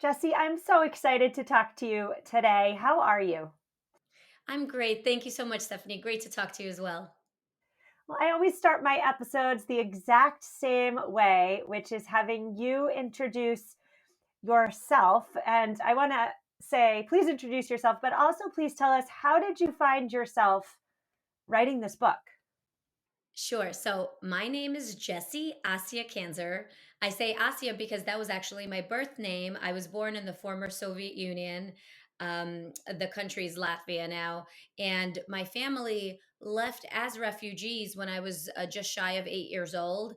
Jessie, I'm so excited to talk to you today. How are you? I'm great. Thank you so much, Stephanie. Great to talk to you as well. Well, I always start my episodes the exact same way, which is having you introduce yourself. And I want to say, please introduce yourself, but also please tell us, how did you find yourself writing this book? Sure. So my name is Jessie Kanzer. I say Asia because that was actually my birth name. I was born in the former Soviet Union. The country's Latvia now. And my family left as refugees when I was just shy of 8 years old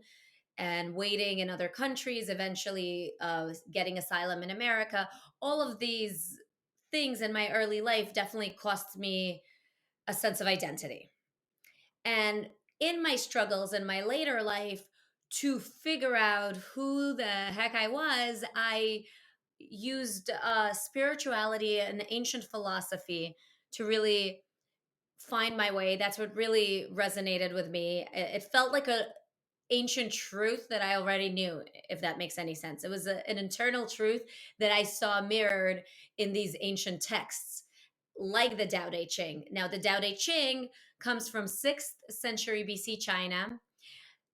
and waiting in other countries, eventually getting asylum in America. All of these things in my early life definitely cost me a sense of identity. And in my struggles in my later life, to figure out who the heck I was, I used spirituality and ancient philosophy to really find my way. That's what really resonated with me. It felt like a ancient truth that I already knew, if that makes any sense. It was an internal truth that I saw mirrored in these ancient texts, like the Tao Te Ching. Now, the Tao Te Ching comes from 6th century BC China.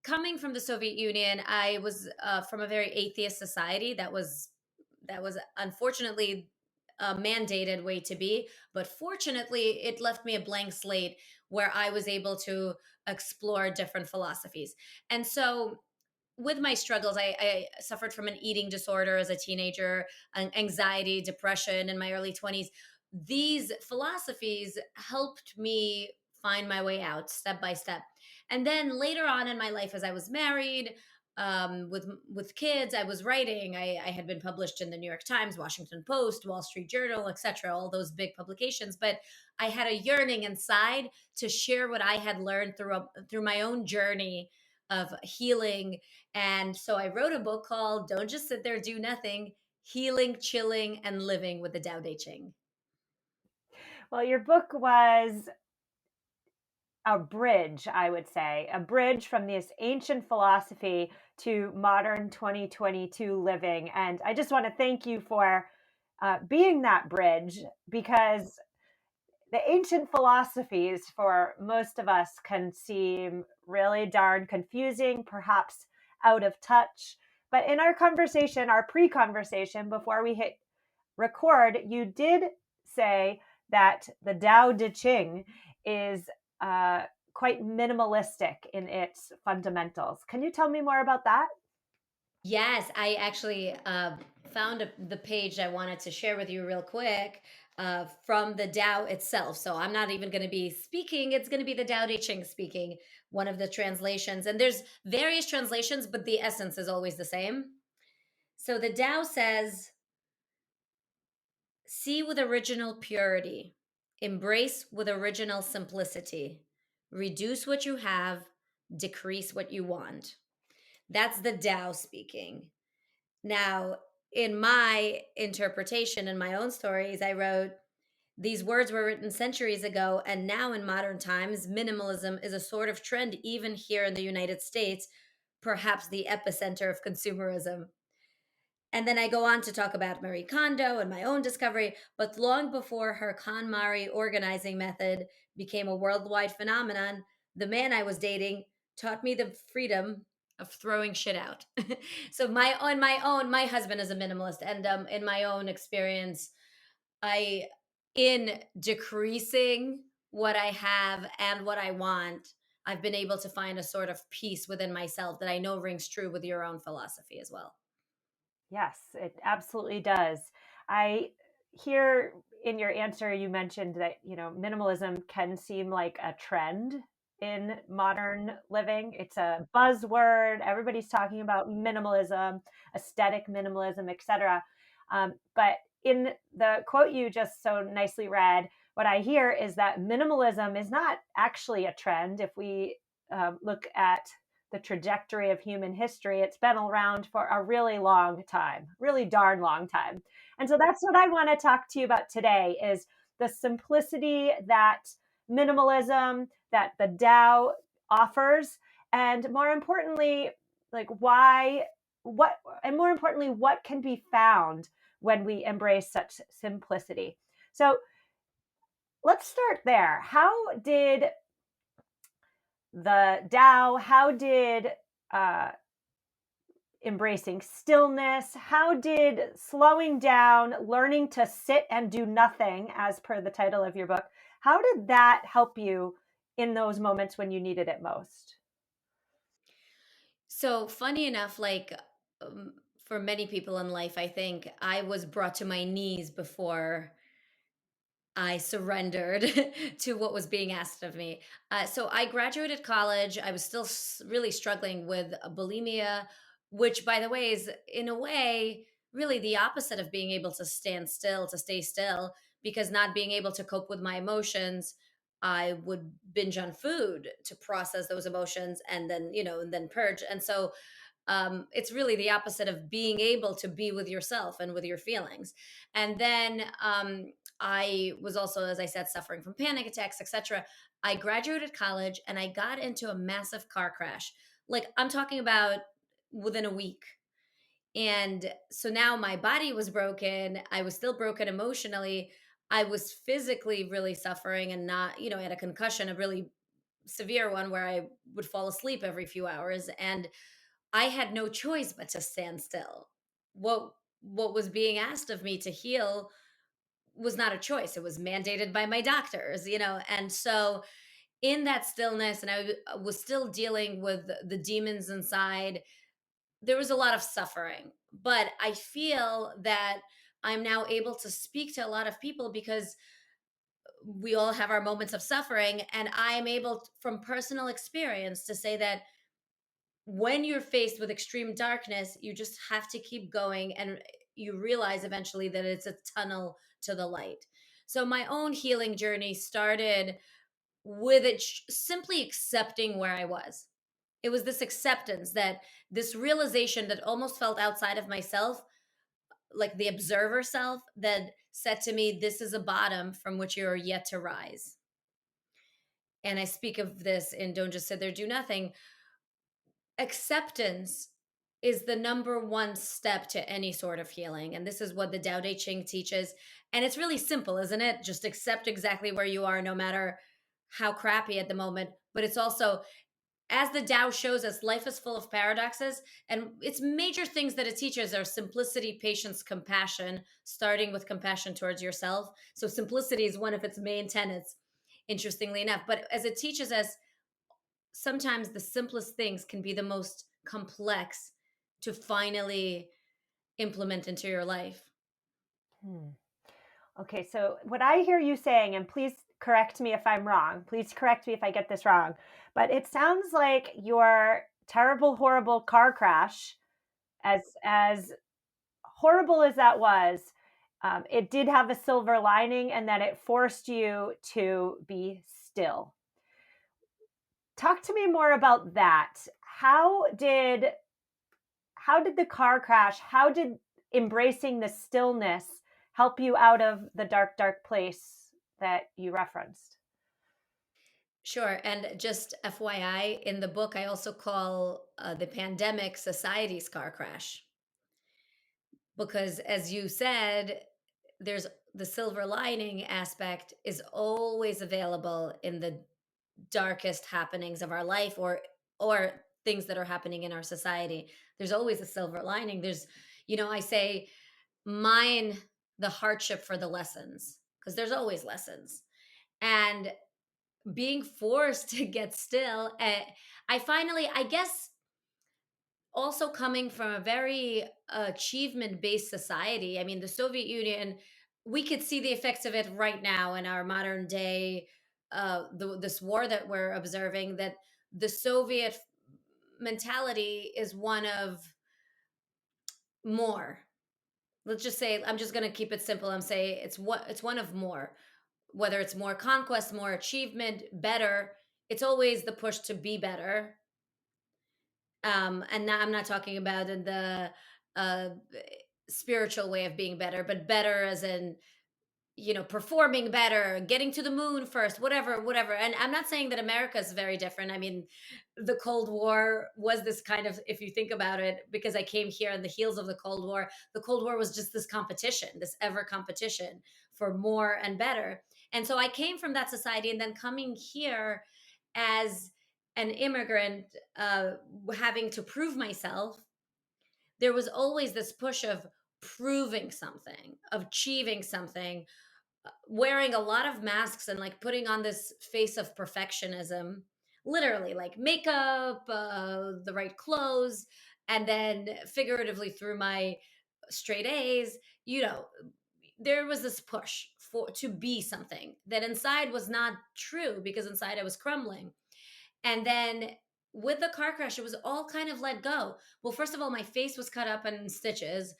Coming from the Soviet Union, I was from a very atheist society that was unfortunately a mandated way to be, but fortunately it left me a blank slate where I was able to explore different philosophies. And so with my struggles, I suffered from an eating disorder as a teenager, anxiety, depression in my early 20s. These philosophies helped me find my way out step by step. And then later on in my life, as I was married, with kids, I was writing. I had been published in the New York Times, Washington Post, Wall Street Journal, etc., all those big publications. But I had a yearning inside to share what I had learned through my own journey of healing. And so I wrote a book called Don't Just Sit There, Do Nothing: Healing, Chilling, and Living with the Tao Te Ching. Well, your book was a bridge, I would say, a bridge from this ancient philosophy to modern 2022 living. And I just want to thank you for being that bridge, because the ancient philosophies for most of us can seem really darn confusing, perhaps out of touch. But in our conversation, our pre conversation, before we hit record, you did say that the Tao Te Ching is uh, quite minimalistic in its fundamentals. Can you tell me more about that? Yes, I actually found the page I wanted to share with you real quick from the Tao itself. So I'm not even going to be speaking, it's going to be the Tao Te Ching speaking, one of the translations. And there's various translations, but the essence is always the same. So the Tao says, see with original purity, embrace with original simplicity, reduce what you have, decrease what you want. That's the Tao speaking. Now, in my interpretation and my own stories, I wrote, these words were written centuries ago, and now in modern times, minimalism is a sort of trend, even here in the United States, perhaps the epicenter of consumerism. And then I go on to talk about Marie Kondo and my own discovery. But long before her KonMari organizing method became a worldwide phenomenon, the man I was dating taught me the freedom of throwing shit out. So my husband is a minimalist, and in my own experience, I in decreasing what I have and what I want, I've been able to find a sort of peace within myself that I know rings true with your own philosophy as well. Yes, it absolutely does. I hear in your answer you mentioned that, minimalism can seem like a trend in modern living. It's a buzzword. Everybody's talking about minimalism, aesthetic minimalism, etc. But in the quote you just so nicely read, what I hear is that minimalism is not actually a trend. If we look at the trajectory of human history, it's been around for a really long time, really darn long time. And so that's what I want to talk to you about today is the simplicity that minimalism, that the Tao offers, and more importantly, like why, what, and more importantly, what can be found when we embrace such simplicity. So let's start there. How did the Tao, how did uh, embracing stillness, how did slowing down, learning to sit and do nothing, as per the title of your book, how did that help you in those moments when you needed it most? So funny enough, like um, for many people in life, I think I was brought to my knees before I surrendered to what was being asked of me. So I graduated college. I was still really struggling with bulimia, which, by the way, is in a way really the opposite of being able to stand still, to stay still, because not being able to cope with my emotions, I would binge on food to process those emotions and then, and then purge. And so it's really the opposite of being able to be with yourself and with your feelings. And then I was also, as I said, suffering from panic attacks, etc. I graduated college and I got into a massive car crash. Like I'm talking about within a week. And so now my body was broken. I was still broken emotionally. I was physically really suffering and not, I had a concussion, a really severe one where I would fall asleep every few hours. And I had no choice but to stand still. What was being asked of me to heal was not a choice. It was mandated by my doctors. And so in that stillness, and I was still dealing with the demons inside, there was a lot of suffering. But I feel that I'm now able to speak to a lot of people because we all have our moments of suffering. And I'm able, from personal experience, to say that when you're faced with extreme darkness, you just have to keep going and you realize eventually that it's a tunnel to the light. So my own healing journey started with it simply accepting where I was. It was this acceptance, that this realization that almost felt outside of myself, like the observer self, that said to me, this is a bottom from which you are yet to rise. And I speak of this in Don't Just Sit There, Do Nothing. Acceptance is the number one step to any sort of healing. And this is what the Tao Te Ching teaches. And it's really simple, isn't it? Just accept exactly where you are, no matter how crappy at the moment. But it's also, as the Tao shows us, life is full of paradoxes. And its major things that it teaches are simplicity, patience, compassion, starting with compassion towards yourself. So simplicity is one of its main tenets, interestingly enough. But as it teaches us, sometimes the simplest things can be the most complex to finally implement into your life. Hmm. Okay, so what I hear you saying, and please correct me if I'm wrong, please correct me if I get this wrong, but it sounds like your terrible, horrible car crash, as horrible as that was, it did have a silver lining, and that it forced you to be still. Talk to me more about that. How did the car crash, how did embracing the stillness help you out of the dark, dark place that you referenced? Sure. And just FYI, in the book, I also call the pandemic society's car crash. Because as you said, there's the silver lining aspect is always available in the darkest happenings of our life, or things that are happening in our society. There's always a silver lining. I say, mine the hardship for the lessons, because there's always lessons. And being forced to get still, I finally, I guess, also coming from a very achievement based society. I mean, the Soviet Union, we could see the effects of it right now in our modern day, this war that we're observing, that the Soviet mentality is one of more. Let's just say, I'm just going to keep it simple. I'm saying it's one of more. Whether it's more conquest, more achievement, better, it's always the push to be better. And now I'm not talking about in the uh spiritual way of being better, but better as in performing better, getting to the moon first, whatever, whatever. And I'm not saying that America is very different. I mean, the Cold War was this kind of, if you think about it, because I came here on the heels of the Cold War was just this competition, this ever competition for more and better. And so I came from that society, and then coming here as an immigrant, uh, having to prove myself, there was always this push of proving something, of achieving something, wearing a lot of masks and like putting on this face of perfectionism, literally like makeup, the right clothes, and then figuratively through my straight A's, you know, there was this push for to be something that inside was not true, because inside I was crumbling. And then with the car crash, it was all kind of let go. Well, first of all, my face was cut up and in stitches.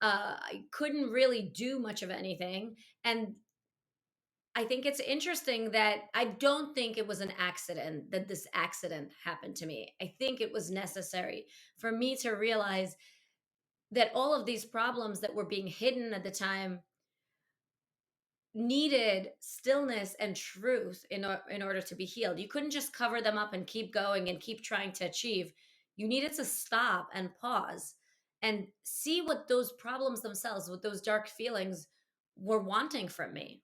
I couldn't really do much of anything. And I think it's interesting that I don't think it was an accident that this accident happened to me. I think it was necessary for me to realize that all of these problems that were being hidden at the time needed stillness and truth in order to be healed. You couldn't just cover them up and keep going and keep trying to achieve. You needed to stop and pause and see what those problems themselves, what those dark feelings were wanting from me.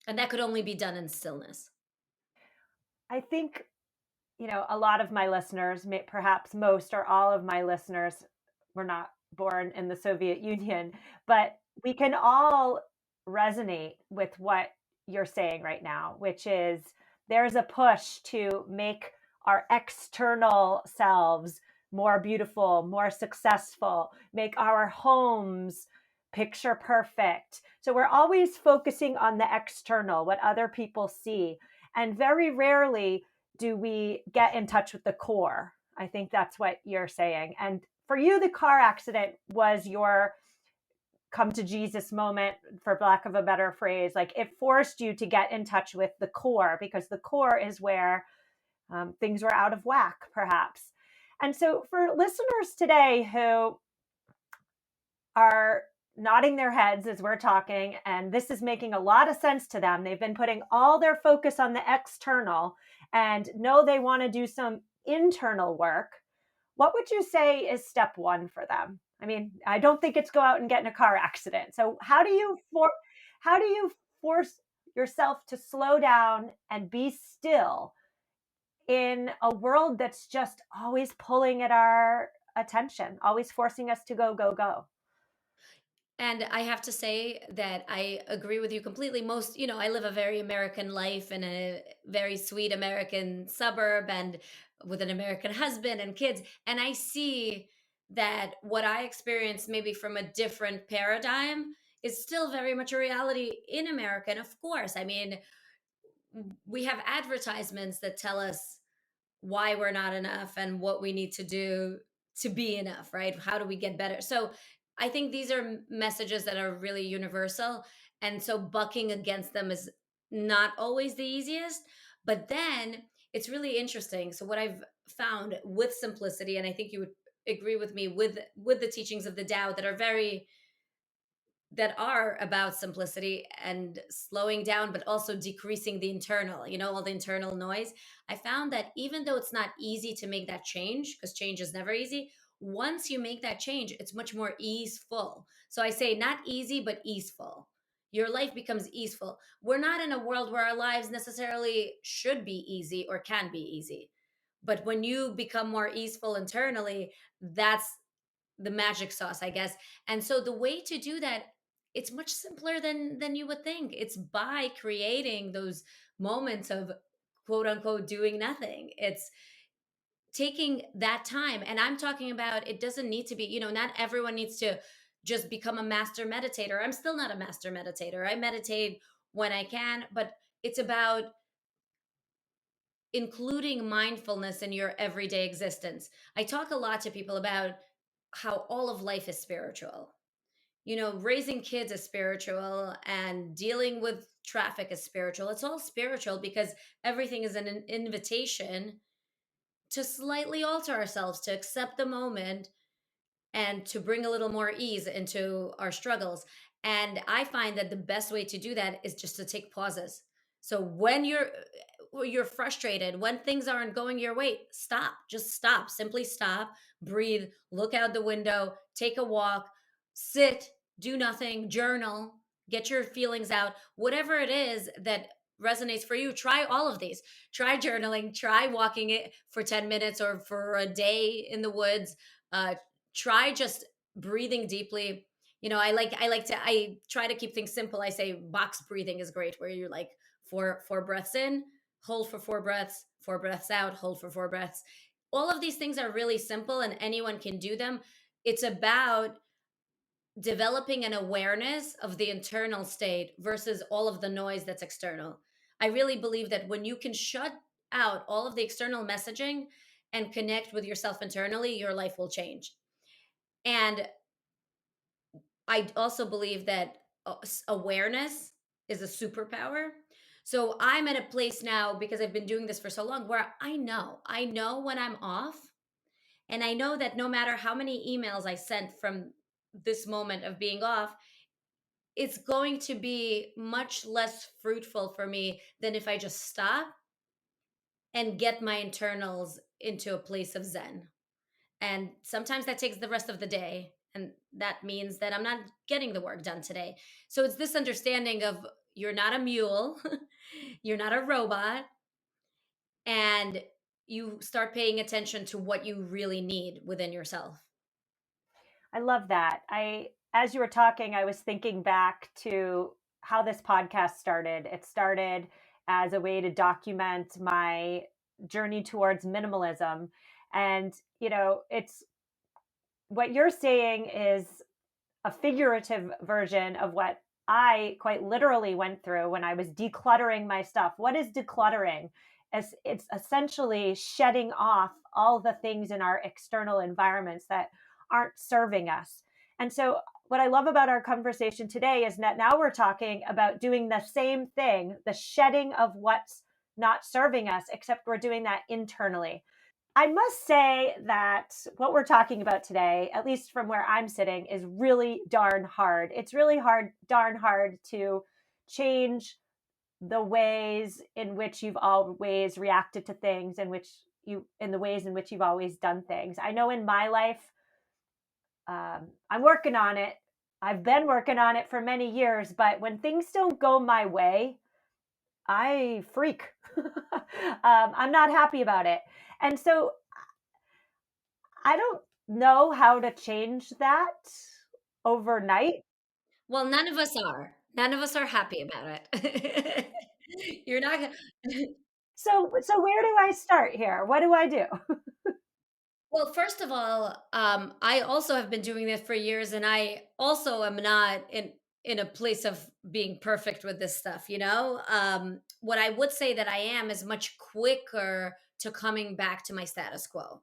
And that could only be done in stillness. I think, a lot of my listeners, perhaps most or all of my listeners, were not born in the Soviet Union, but we can all resonate with what you're saying right now, which is there's a push to make our external selves more beautiful, more successful, make our homes picture perfect. So we're always focusing on the external, what other people see. And very rarely do we get in touch with the core. I think that's what you're saying. And for you, the car accident was your come to Jesus moment, for lack of a better phrase. Like, it forced you to get in touch with the core, because the core is where things were out of whack, perhaps. And so, for listeners today who are nodding their heads as we're talking, and this is making a lot of sense to them, they've been putting all their focus on the external and know they want to do some internal work. What would you say is step one for them? I mean, I don't think it's go out and get in a car accident. So how do you force yourself to slow down and be still in a world that's just always pulling at our attention, always forcing us to go, go, go? And I have to say that I agree with you completely. I live a very American life in a very sweet American suburb and with an American husband and kids. And I see that what I experienced, maybe from a different paradigm, is still very much a reality in America. And of course, I mean, we have advertisements that tell us why we're not enough and what we need to do to be enough, right? How do we get better? So I think these are messages that are really universal. And so bucking against them is not always the easiest. But then it's really interesting. So what I've found with simplicity, and I think you would agree with me, with the teachings of the Tao that are about simplicity and slowing down, but also decreasing the internal, all the internal noise. I found that even though it's not easy to make that change, because change is never easy, once you make that change, it's much more easeful. So I say not easy, but easeful. Your life becomes easeful. We're not in a world where our lives necessarily should be easy or can be easy. But when you become more easeful internally, that's the magic sauce, I guess. And so the way to do that, it's much simpler than you would think. It's by creating those moments of quote unquote doing nothing. It's taking that time. And I'm talking about, it doesn't need to be, not everyone needs to just become a master meditator. I'm still not a master meditator. I meditate when I can, but it's about including mindfulness in your everyday existence. I talk a lot to people about how all of life is spiritual. Raising kids is spiritual, and dealing with traffic is spiritual. It's all spiritual because everything is an invitation to slightly alter ourselves, to accept the moment, and to bring a little more ease into our struggles. And I find that the best way to do that is just to take pauses. So when you're frustrated, when things aren't going your way, stop. Just stop. Simply stop, breathe, look out the window, take a walk, sit, do nothing, journal, get your feelings out. Whatever it is that resonates for you, try all of these. Try journaling, try walking it for 10 minutes or for a day in the woods. Try just breathing deeply. I try to keep things simple. I say box breathing is great, where you're like four breaths in, hold for four breaths out, hold for four breaths. All of these things are really simple and anyone can do them. It's about developing an awareness of the internal state versus all of the noise that's external. I really believe that when you can shut out all of the external messaging and connect with yourself internally, your life will change. And I also believe that awareness is a superpower. So I'm at a place now, because I've been doing this for so long, where I know when I'm off. And I know that no matter how many emails I sent from this moment of being off, it's going to be much less fruitful for me than if I just stop and get my internals into a place of zen. And sometimes that takes the rest of the day. And that means that I'm not getting the work done today. So it's this understanding of you're not a mule, you're not a robot, and you start paying attention to what you really need within yourself. I love that. As you were talking, I was thinking back to how this podcast started. It started as a way to document my journey towards minimalism. And, it's what you're saying is a figurative version of what I quite literally went through when I was decluttering my stuff. What is decluttering? As it's essentially shedding off all the things in our external environments that aren't serving us. And so what I love about our conversation today is that now we're talking about doing the same thing, the shedding of what's not serving us, except we're doing that internally. I must say that what we're talking about today, at least from where I'm sitting, is really darn hard. It's really darn hard to change the ways in which you've always reacted to things, in the ways in which you've always done things. I know in my life, I'm working on it. I've been working on it for many years, but when things don't go my way, I freak. I'm not happy about it. And so I don't know how to change that overnight. Well, none of us are. None of us are happy about it. You're not gonna So where do I start here? What do I do? Well, first of all, I also have been doing this for years, and I also am not in a place of being perfect with this stuff. What I would say that I am is much quicker to coming back to my status quo.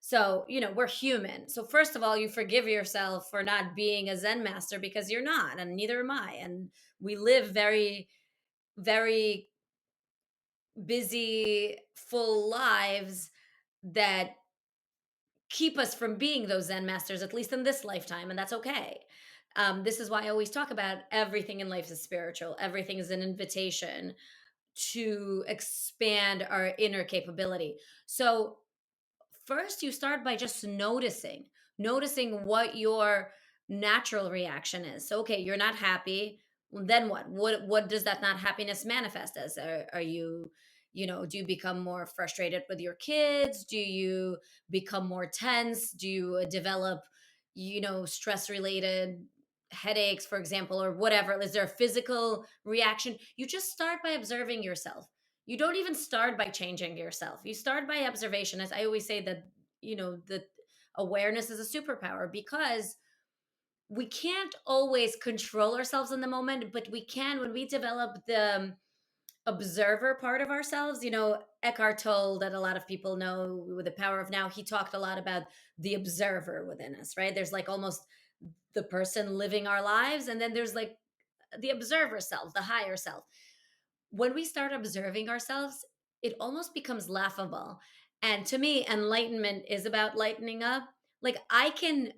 So, we're human. So, first of all, you forgive yourself for not being a Zen master, because you're not, and neither am I. And we live very, very busy, full lives that keep us from being those Zen masters, at least in this lifetime, and that's okay. This is why I always talk about everything in life is spiritual. Everything is an invitation to expand our inner capability. So first, you start by just noticing what your natural reaction is. So, okay, you're not happy. Well, then what? What does that not happiness manifest as? Are you, do you become more frustrated with your kids? Do you become more tense? Do you develop, stress related headaches, for example, or whatever? Is there a physical reaction? You just start by observing yourself. You don't even start by changing yourself. You start by observation. As I always say, that that awareness is a superpower, because we can't always control ourselves in the moment, but we can when we develop the observer part of ourselves. Eckhart Tolle, that a lot of people know with the power of now, he talked a lot about the observer within us, right? There's like almost the person living our lives, and then there's like the observer self, the higher self. When we start observing ourselves, it almost becomes laughable. And to me, enlightenment is about lightening up. Like, I can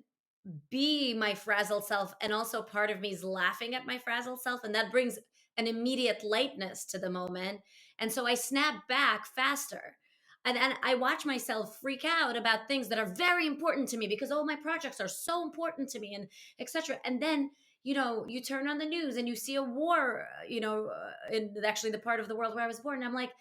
be my frazzled self, and also part of me is laughing at my frazzled self, and that brings an immediate lightness to the moment. And so I snap back faster, and I watch myself freak out about things that are very important to me because all my projects are so important to me, and etc. And then, you turn on the news and you see a war, in actually the part of the world where I was born, and I'm like,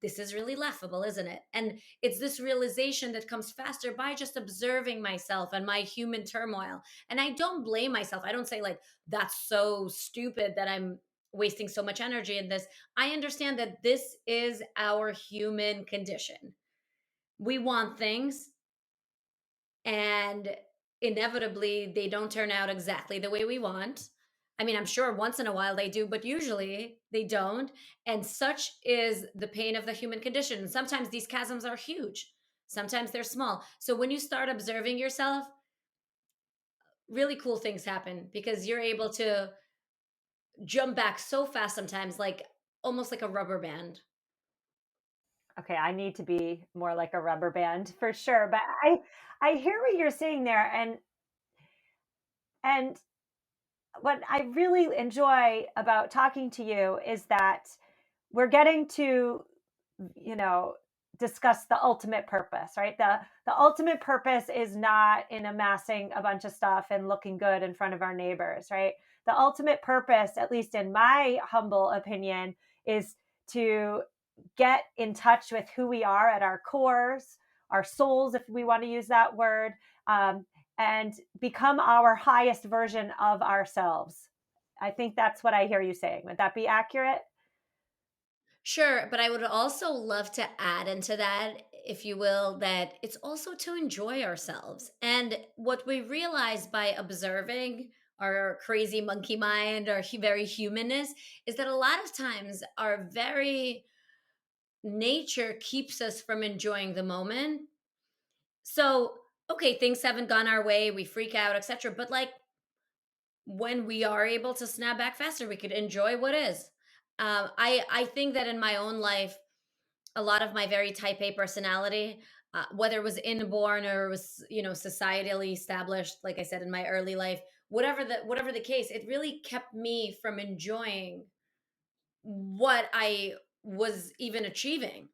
this is really laughable, isn't it? And it's this realization that comes faster by just observing myself and my human turmoil. And I don't blame myself. I don't say, like, that's so stupid that I'm wasting so much energy in this. I understand that this is our human condition. We want things, and inevitably they don't turn out exactly the way we want. I mean, I'm sure once in a while they do, but usually they don't. And such is the pain of the human condition. Sometimes these chasms are huge, sometimes they're small. So when you start observing yourself, really cool things happen because you're able to jump back so fast sometimes, like almost like a rubber band. Okay, I need to be more like a rubber band for sure. But I hear what you're saying there, and what I really enjoy about talking to you is that we're getting to, you know, discuss the ultimate purpose, right? The ultimate purpose is not in amassing a bunch of stuff and looking good in front of our neighbors, right? The ultimate purpose, at least in my humble opinion, is to get in touch with who we are at our cores, our souls, if we want to use that word, um, and become our highest version of ourselves. I think that's what I hear you saying. Would that be accurate? Sure, but I would also love to add into that, if you will, that it's also to enjoy ourselves. And what we realize by observing our crazy monkey mind, our very humanness, is that a lot of times our very nature keeps us from enjoying the moment. So, okay, things haven't gone our way, we freak out, etc. But like, when we are able to snap back faster, we could enjoy what is. I think that in my own life, a lot of my very type A personality, whether it was inborn or it was, societally established, like I said, in my early life, whatever the case, it really kept me from enjoying what I was even achieving.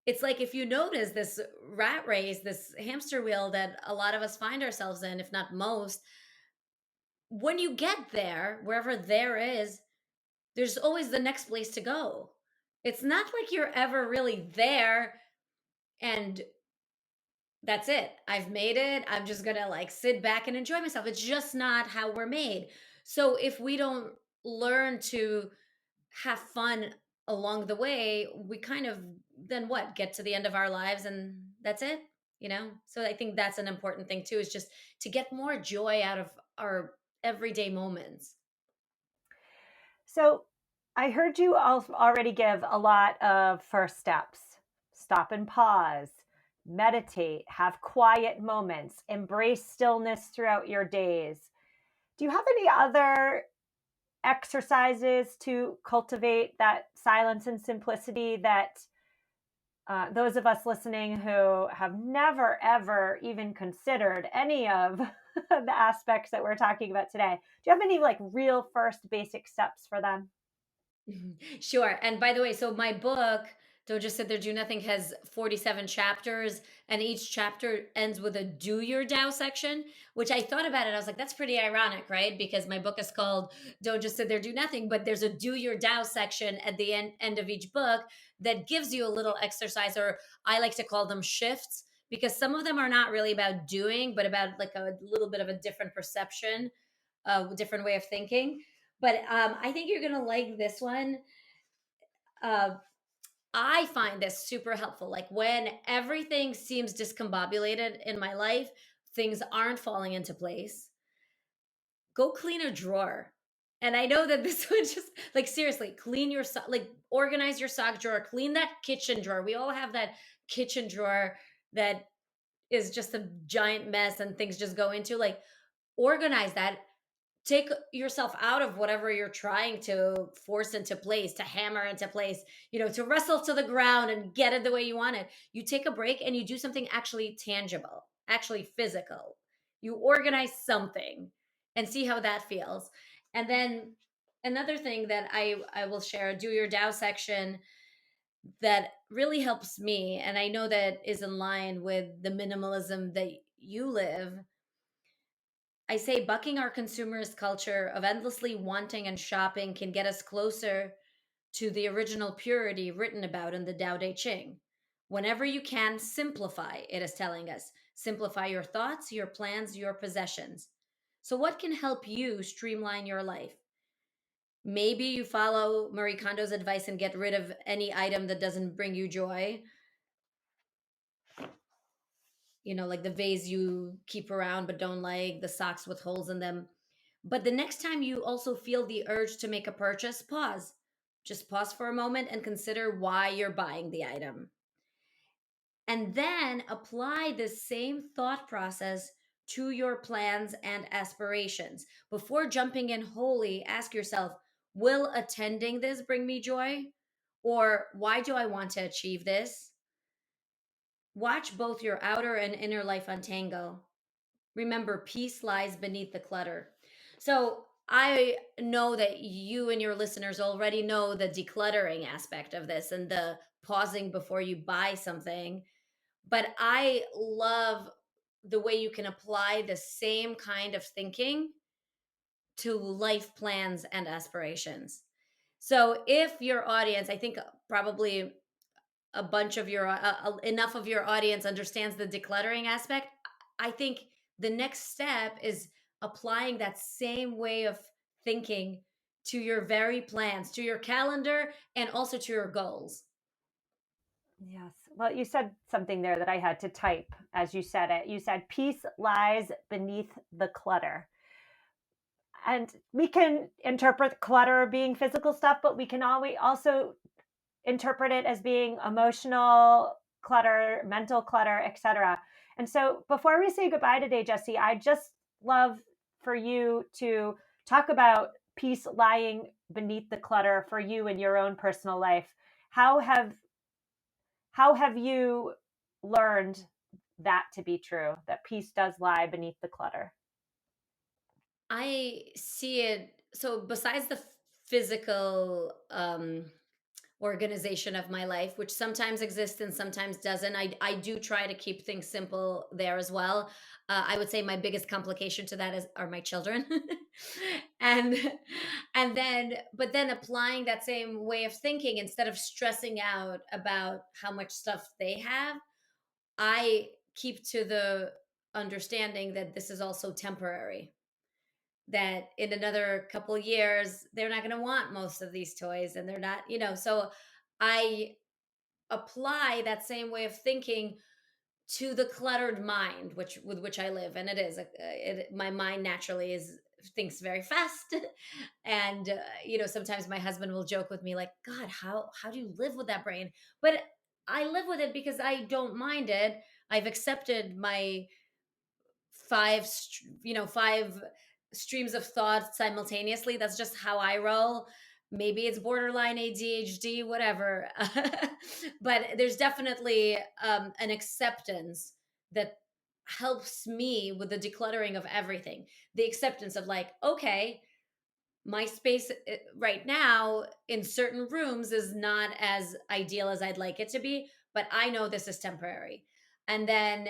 It's like, if you notice this rat race, this hamster wheel that a lot of us find ourselves in, if not most, when you get there, wherever there is, there's always the next place to go. It's not like you're ever really there and that's it. I've made it. I'm just going to like sit back and enjoy myself. It's just not how we're made. So if we don't learn to have fun along the way, we kind of then what? Get to the end of our lives and that's it, So I think that's an important thing too, is just to get more joy out of our everyday moments. So I heard you already give a lot of first steps: stop and pause, meditate, have quiet moments, embrace stillness throughout your days. Do you have any other exercises to cultivate that silence and simplicity that those of us listening who have never, ever even considered any of the aspects that we're talking about today, do you have any like real first basic steps for them? Mhm. Sure. And by the way, so my book, Don't Just Sit There, Do Nothing, has 47 chapters, and each chapter ends with a do your Tao section, which I thought about it. I was like, that's pretty ironic, right? Because my book is called Don't Just Sit There, Do Nothing, but there's a do your Tao section at the end of each book that gives you a little exercise, or I like to call them shifts, because some of them are not really about doing, but about like a little bit of a different perception, a different way of thinking. But I think you're gonna like this one. Uh, I find this super helpful. Like when everything seems discombobulated in my life, things aren't falling into place. Go clean a drawer. And I know that this would just like, seriously, clean your like organize your sock drawer, clean that kitchen drawer. We all have that kitchen drawer that is just a giant mess and things just go into, like, organize that. Take yourself out of whatever you're trying to force into place, to hammer into place, to wrestle to the ground and get it the way you want it. You take a break and you do something actually tangible, actually physical. You organize something and see how that feels. And then another thing that I will share, do your Tao section, that really helps me, and I know that is in line with the minimalism that you live. I say bucking our consumerist culture of endlessly wanting and shopping can get us closer to the original purity written about in the Tao Te Ching. Whenever you can, simplify, it is telling us. Simplify your thoughts, your plans, your possessions. So, what can help you streamline your life? Maybe you follow Marie Kondo's advice and get rid of any item that doesn't bring you joy. Like the vase you keep around but don't like, the socks with holes in them. But the next time you also feel the urge to make a purchase, pause. Just pause for a moment and consider why you're buying the item. And then apply the same thought process to your plans and aspirations. Before jumping in wholly, ask yourself, will attending this bring me joy? Or why do I want to achieve this? Watch both your outer and inner life untangle. Remember, peace lies beneath the clutter. So I know that you and your listeners already know the decluttering aspect of this and the pausing before you buy something. But I love the way you can apply the same kind of thinking to life plans and aspirations. So if your audience, I think probably a bunch of your enough of your audience understands the decluttering aspect, I think the next step is applying that same way of thinking to your very plans, to your calendar, and also to your goals. Yes. Well, you said something there that I had to type as you said it. You said peace lies beneath the clutter. And we can interpret clutter being physical stuff, but we can always also interpret it as being emotional clutter, mental clutter, etc. And so before we say goodbye today, Jessie, I just love for you to talk about peace lying beneath the clutter for you in your own personal life. How have how have you learned that to be true, that peace does lie beneath the clutter? I see it. So besides the physical organization of my life, which sometimes exists and sometimes doesn't, I do try to keep things simple there as well. I would say my biggest complication to that are my children, and then applying that same way of thinking, instead of stressing out about how much stuff they have, I keep to the understanding that this is also temporary, that in another couple of years they're not going to want most of these toys, and they're not, so I apply that same way of thinking to the cluttered mind which I live, and it is my mind naturally is thinks very fast. And sometimes my husband will joke with me like, god, how do you live with that brain? But I live with it because I don't mind it. I've accepted my five streams of thought simultaneously. That's just how I roll. Maybe it's borderline ADHD, whatever. But there's definitely an acceptance that helps me with the decluttering of everything. The acceptance of like, okay, my space right now in certain rooms is not as ideal as I'd like it to be, but I know this is temporary. And then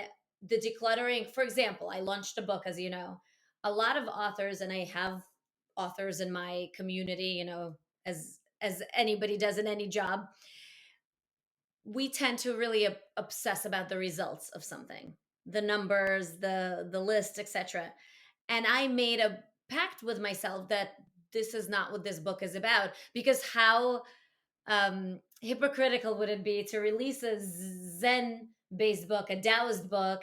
the decluttering, for example, I launched a book, as you know. A lot of authors, and I have authors in my community, as anybody does in any job, we tend to really obsess about the results of something, the numbers, the list, etc. And I made a pact with myself that this is not what this book is about, because how hypocritical would it be to release a Zen based book, a Taoist book,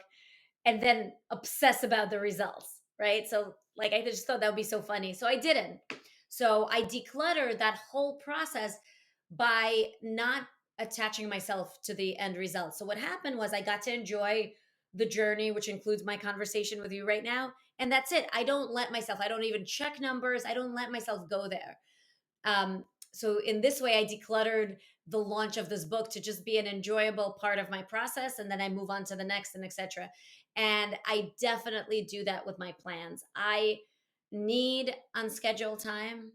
and then obsess about the results, right? So, like, I just thought that would be so funny. So, I didn't. So, I decluttered that whole process by not attaching myself to the end result. So, what happened was I got to enjoy the journey, which includes my conversation with you right now. And that's it. I don't even check numbers, I don't let myself go there. Um, so in this way, I decluttered the launch of this book to just be an enjoyable part of my process, and then I move on to the next, and etc. And I definitely do that with my plans. I need unscheduled time.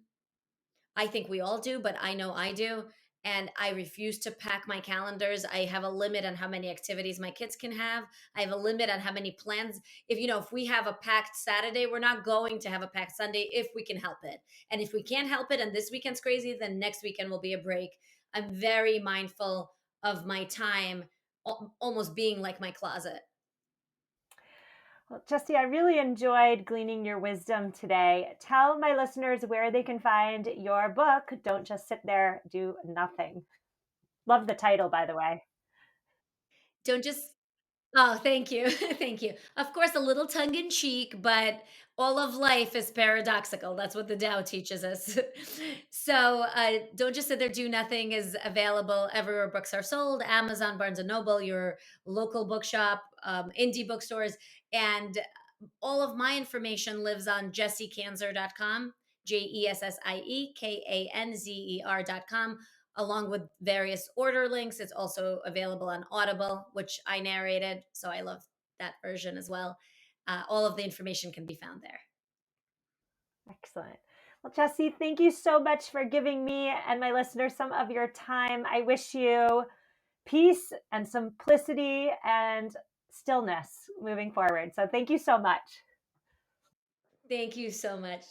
I think we all do, but I know I do. And I refuse to pack my calendars. I have a limit on how many activities my kids can have. I have a limit on how many plans. If we have a packed Saturday, we're not going to have a packed Sunday if we can help it. And if we can't help it and this weekend's crazy, then next weekend will be a break. I'm very mindful of my time almost being like my closet. Well, Jessie, I really enjoyed gleaning your wisdom today. Tell my listeners where they can find your book, Don't Just Sit There, Do Nothing. Love the title, by the way. Don't just Oh, thank you. Thank you. Of course, a little tongue in cheek, but all of life is paradoxical. That's what the Tao teaches us. Don't just sit there, do nothing is available everywhere books are sold: Amazon, Barnes and Noble, your local bookshop, indie bookstores. And all of my information lives on jessiekanzer.com, JESSIEKANZER.com, along with various order links. It's also available on Audible, which I narrated. So I love that version as well. All of the information can be found there. Excellent. Well, Jessie, thank you so much for giving me and my listeners some of your time. I wish you peace and simplicity and stillness moving forward. So thank you so much. Thank you so much.